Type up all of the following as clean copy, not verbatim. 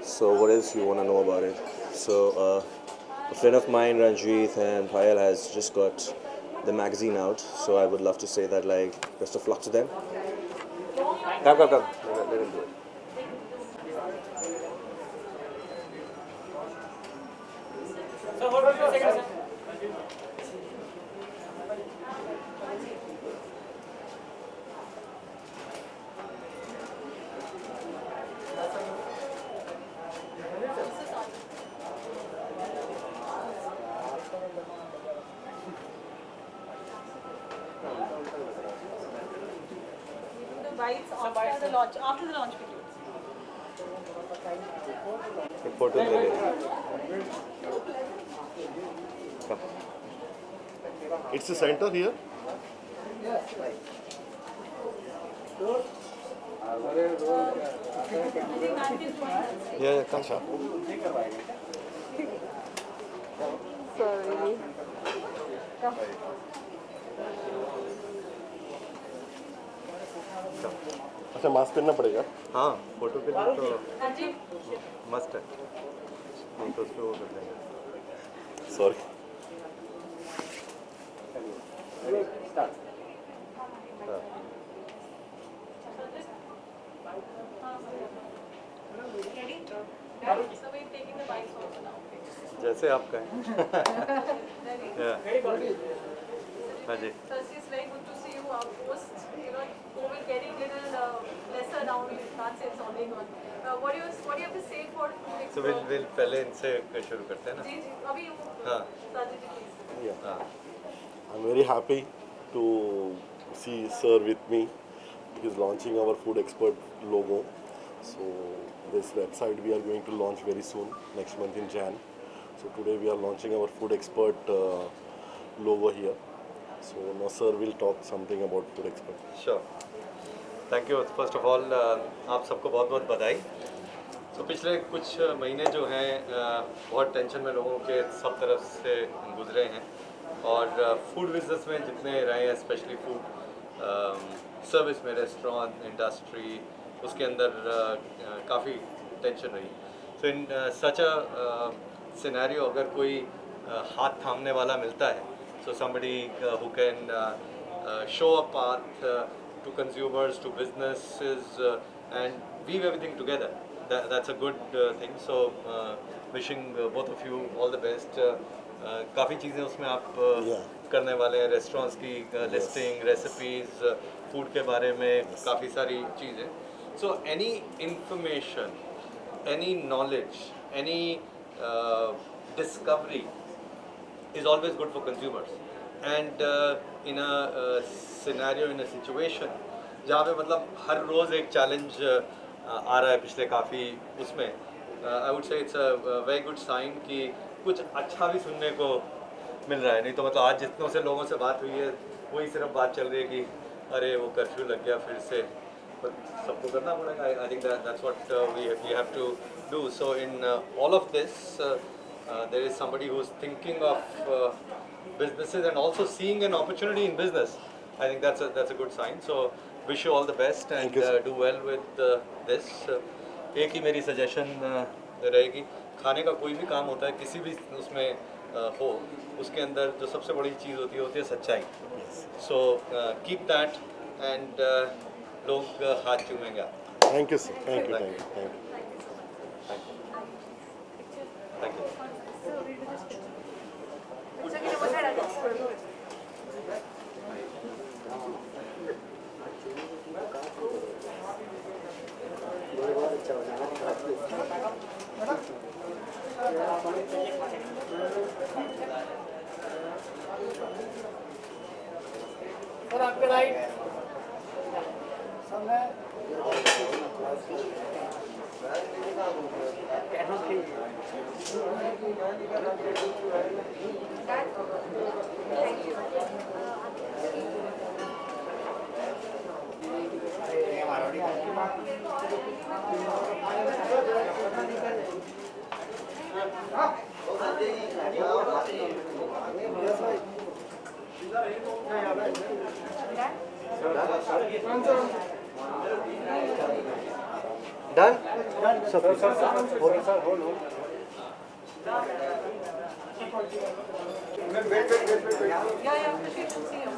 So what else you want to know about it? So a friend of mine, Ranjit and Payal, has just got the magazine out. So I would love to say that like best of luck to them. Come. Let him do it. The bites after the launch videos. एक photo ले ले. It's the center here. Yeah, come sir. Sorry. अच्छा mask पहनना पड़ेगा. हाँ photo के लिए तो मस्त है. नहीं तो उसको वो कर देंगे. Sorry. So we're taking the bites also now. जैसे आपका है. हाँ जी. So it's very good to see you post, COVID getting little lesser now. We can't say it's only gone. What do you have to say for food So we'll पहले इनसे शुरू करते हैं ना. जी अभी हाँ. साजिद जी please. Yeah. हाँ. I'm very happy to see Sir with me. He is launching our Food Expert logo. So this website we are going to launch very soon, next month in Jan. So today we are launching our Food Expert logo here. So now Sir will talk something about Food Expert. Sure. Thank you. First of all आप सबको बहुत बहुत बधाई. तो पिछले कुछ महीने जो हैं बहुत टेंशन में लोगों के सब तरफ से गुजरे हैं और फूड बिजनेस में जितने रहे हैं स्पेशली फूड सर्विस में रेस्टोरेंट इंडस्ट्री उसके अंदर काफ़ी टेंशन रही. सो इन सच अ सिनेरियो अगर कोई हाथ थामने वाला मिलता है so somebody who can show a path to consumers, to businesses and weave everything together. That's a good thing. So wishing both of you all the best. काफ़ी चीज़ें उसमें आप करने वाले हैं. रेस्टोरेंट्स की लिस्टिंग, रेसिपीज़, फूड के बारे में काफ़ी सारी चीज़ें. So any information, any knowledge, any discovery is always good for consumers. And in a scenario, in a situation जहाँ पे मतलब हर रोज़ एक चैलेंज आ रहा है पिछले काफ़ी उसमें I would say it's a very good sign कि कुछ अच्छा भी सुनने को मिल रहा है. नहीं तो मतलब आज जितनों से लोगों से बात हुई है वही सिर्फ बात चल रही है कि अरे वो कर्फ्यू लग गया फिर से. सबको करना पड़ेगा. I think that's what we have to do. So in all of this there is somebody who's thinking of businesses and also seeing an opportunity in business. I think that's a good sign. So wish you all the best and do well with this. एक ही मेरी suggestion रहेगी, खाने का कोई भी काम होता है किसी भी उसमें हो उसके अंदर जो सबसे बड़ी चीज़ होती है सच्चाई. So keep that and लोग हाथ चूमेंगे. Thank you, sir. Thank you. Thank you. और आपके right Done? Yeah, she should see him.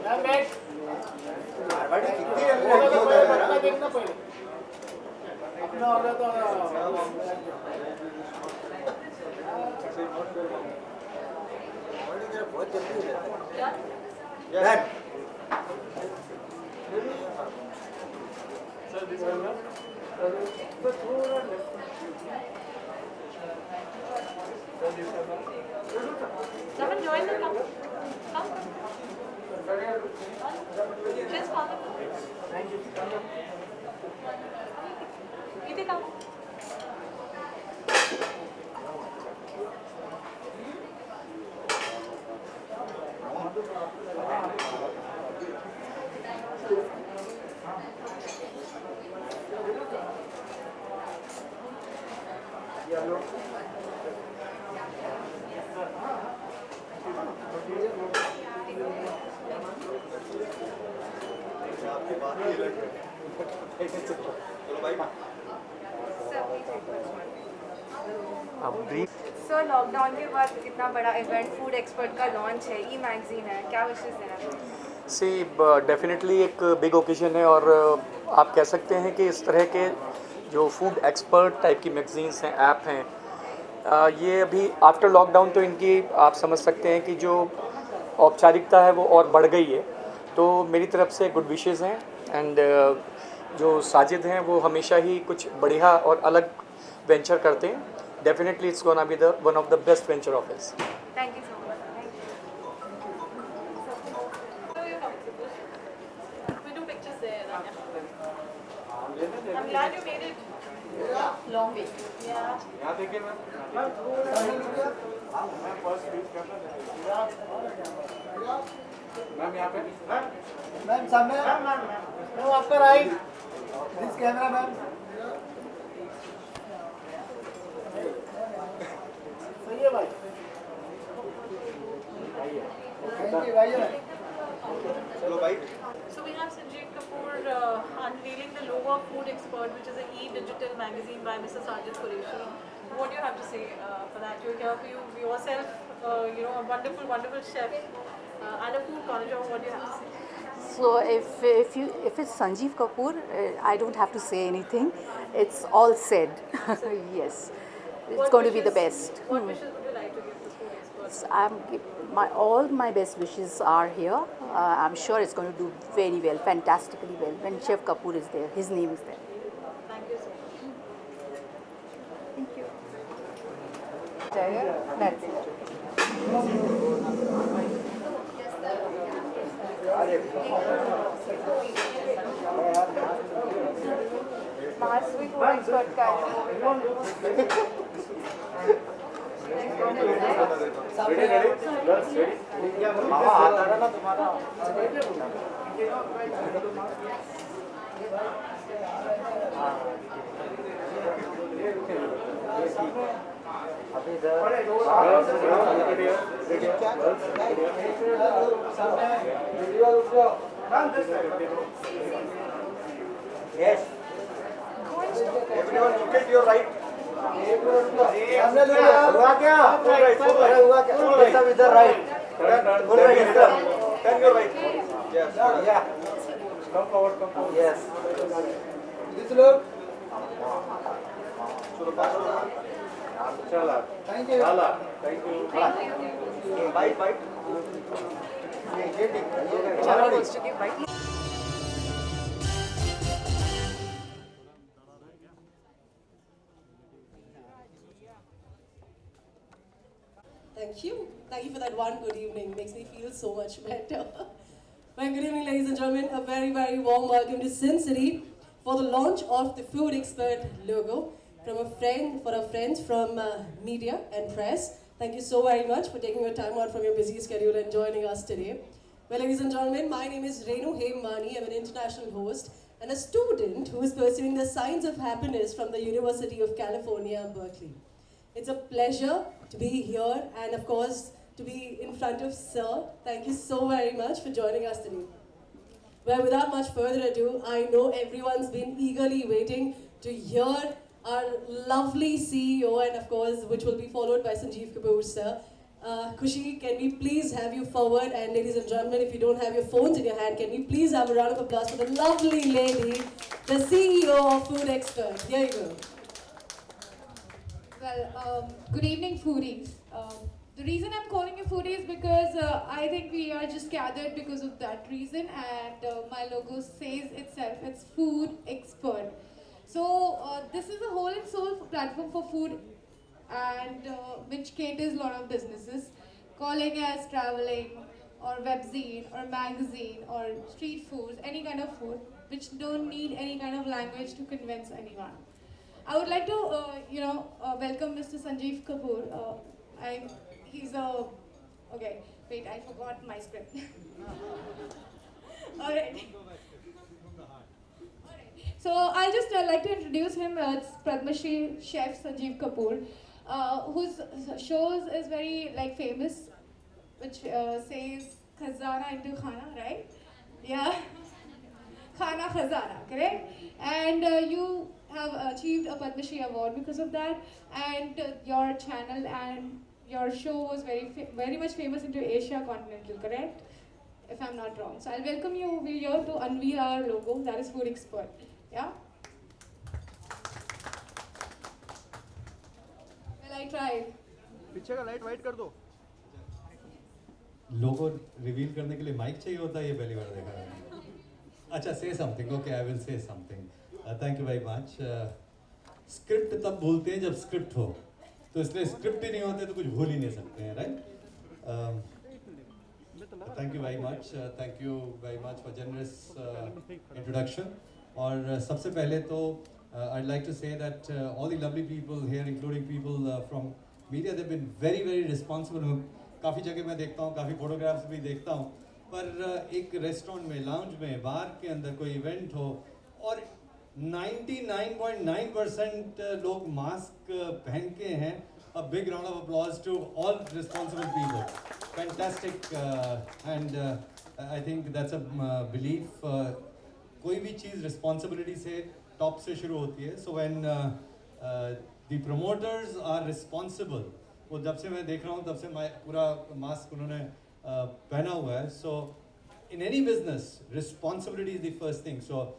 Done, mate. अपना देखना पहले अपना होगा तो Done. Someone join them now. Come. Just come. Iti come. Sir lockdown के बाद इतना बड़ा इवेंट फूड एक्सपर्ट का लॉन्च है, ई मैगजीन है, क्या विशेष देना? सी डेफिनेटली एक बिग ओकेजन है और आप कह सकते हैं कि इस तरह के जो फूड एक्सपर्ट टाइप की मैगजीन्स हैं, ऐप हैं, ये अभी आफ्टर लॉकडाउन तो इनकी आप समझ सकते हैं कि जो औपचारिकता है वो और बढ़ गई है। तो मेरी तरफ से गुड विशेज़ हैं एंड जो साजिद हैं वो हमेशा ही कुछ बढ़िया और अलग वेंचर करते हैं। Definitely it's gonna be the one of the best venture of his. Thank you so much. We do pictures there. I'm glad you made it long way. Yeah. Ma'am सामने मैम आपका right this camera ma'am सही है भाई thank you भाई So we have Sanjeev Kapoor unveiling the logo of Food Expert, which is an e-digital magazine by Mr. Sajid Qureshi. What do you have to say for that? You're here for you yourself, a wonderful, wonderful chef and a food connoisseur. What do you have to say? So if it's Sanjeev Kapoor, I don't have to say anything. It's all said. Yes, it's What going to be the wishes- best. What wishes would you like to give the Food Expert? So all my best wishes are here. I'm sure it's going to do very well, fantastically well. When Chef Kapoor is there, his name is there. Thank you so much. Thank you. That's it. Mahasvi Food Expert का Yes. Everyone look at your right. सामने लोग हुआ क्या? Full right, full right. हुआ क्या? Full right. With the right. Full right. Turn your right. Yes. Yeah. Come forward, come forward. Yes. This लोग चला. Thank you चला. Thank you. Bite, bite. Chalo goes to give bite. Thank you. Thank you for that one good evening. Makes me feel so much better. Well, good evening, ladies and gentlemen. A very, very warm welcome to Sin City for the launch of the Food Expert logo. from a friend, for our friends from media and press. Thank you so very much for taking your time out from your busy schedule and joining us today. Well, ladies and gentlemen, my name is Renu Hemmani. I'm an international host and a student who is pursuing the science of happiness from the University of California, Berkeley. It's a pleasure to be here and, of course, to be in front of Sir. Thank you so very much for joining us today. Well, without much further ado, I know everyone's been eagerly waiting to hear our lovely CEO and, of course, which will be followed by Sanjeev Kapoor, sir. Khushi, can we please have you forward? And ladies and gentlemen, if you don't have your phones in your hand, can we please have a round of applause for the lovely lady, the CEO of Food Expert. Here you go. Well, good evening, foodies. The reason I'm calling you foodies because I think we are just gathered because of that reason, and my logo says itself, it's Food Expert. So this is a whole and soul platform for food, and which caters a lot of businesses, calling as traveling or webzine or magazine or street foods, any kind of food which don't need any kind of language to convince anyone. I would like to welcome Mr. Sanjeev Kapoor. He's a okay. Wait, I forgot my script. All right. So I'll just like to introduce him. It's Padma Shri chef Sanjeev Kapoor, whose shows is very famous, which says Khazana into Khana, right? Yeah, Khana Khazana, correct? And you have achieved a Padma Shri award because of that, and your channel and your show was very much famous into Asia continental, correct? If I'm not wrong. So I'll welcome you over here to unveil our logo, that is Food Expert. Yeah? Well, I tried. पीछे का light white कर दो. लोगो reveal करने के लिए mic चाहिए होता है, ये पहली बार देखा है. अच्छा, say something. Okay, I will say something. Thank you very much. Script तब भूलते हैं जब स्क्रिप्ट हो, तो इसलिए स्क्रिप्ट ही नहीं होते तो कुछ भूल ही नहीं सकते हैं, right? Thank you very much. Thank you very much for generous introduction. और सबसे पहले तो I'd like to say that all the lovely people here, including people from media, they've been very responsible. काफ़ी जगह मैं देखता हूँ, काफ़ी फोटोग्राफ्स भी देखता हूँ, पर एक रेस्टोरेंट में, लाउंज में, बार के अंदर कोई इवेंट हो और 99.9% लोग मास्क पहन के हैं. A big round of applause to all responsible people. Fantastic, and I think that's a belief. कोई भी चीज़ responsibility से top से शुरू होती है. So when the promoters are responsible, वो जब से मैं देख रहा हूँ तब से पूरा मास्क उन्होंने पहना हुआ है. So in any business, responsibility is the first thing. So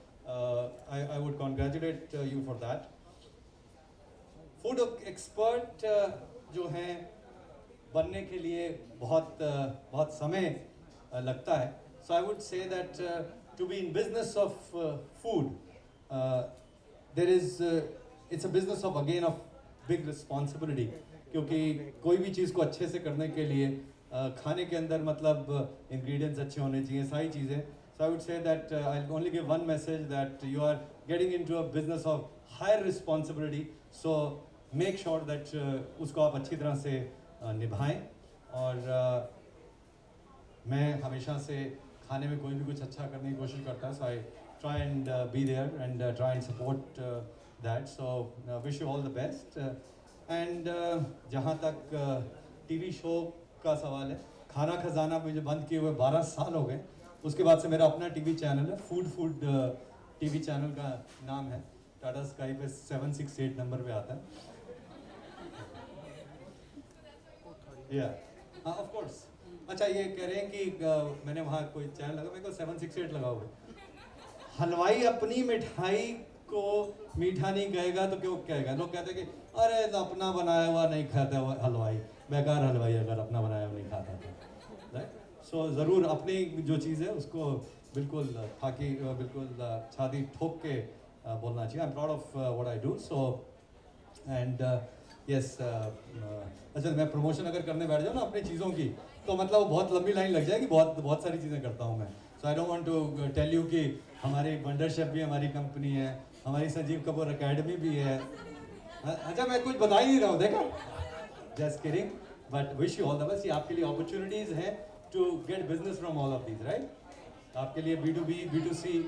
I would congratulate you for that. Food expert जो हैं बनने के लिए बहुत समय लगता है. So I would say that to be in business of food there is it's a business of again of big responsibility, क्योंकि कोई भी चीज़ को अच्छे से करने के लिए खाने के अंदर मतलब इंग्रेडिएंट्स अच्छे होने चाहिए, सारी चीज़ें. So I would say that I will only give one message that you are getting into a business of higher responsibility. So make sure that उसको आप अच्छी तरह से निभाएं. और मैं हमेशा से खाने में कोई भी कुछ अच्छा करने की कोशिश करता है. So I try and be there and try and support that. So wish you all the best. And जहाँ तक टीवी शो का सवाल है, खाना खजाना मुझे बंद किए हुए 12 साल हो गए. उसके बाद से मेरा अपना टीवी चैनल है, फूड टीवी चैनल का नाम है. टाटा स्काई पे 768 नंबर पे आता है. Of course. अच्छा, ये कह रहे हैं कि मैंने वहाँ कोई चैनल लगा, मेरे को 768 लगा हुआ है. हलवाई अपनी मिठाई को मीठा नहीं कहेगा तो क्यों कहेगा? लोग कहते हैं कि अरे तो अपना बनाया हुआ नहीं खाता हुआ हलवाई, बेकार हलवाई अगर अपना बनाया हुआ नहीं खाता था, राइट? सो ज़रूर अपनी जो चीज़ है उसको बिल्कुल फाकी बिल्कुल छाती ठोक के बोलना चाहिए. I am proud of what I do. So and yes. अच्छा, मैं प्रमोशन अगर करने बैठ जाऊँ ना अपनी चीज़ों की तो मतलब बहुत लंबी लाइन लग जाएगी. बहुत सारी चीज़ें करता हूँ मैं. So I don't want to tell you कि हमारी वंडर शेफ भी हमारी कंपनी है, हमारी संजीव कपूर एकेडमी भी है. अच्छा मैं कुछ बता ही नहीं रहा हूँ, देखा? Just kidding, but wish you all the best. ये आपके लिए opportunities हैं to get business from all of these, right? आपके लिए B2B, B2C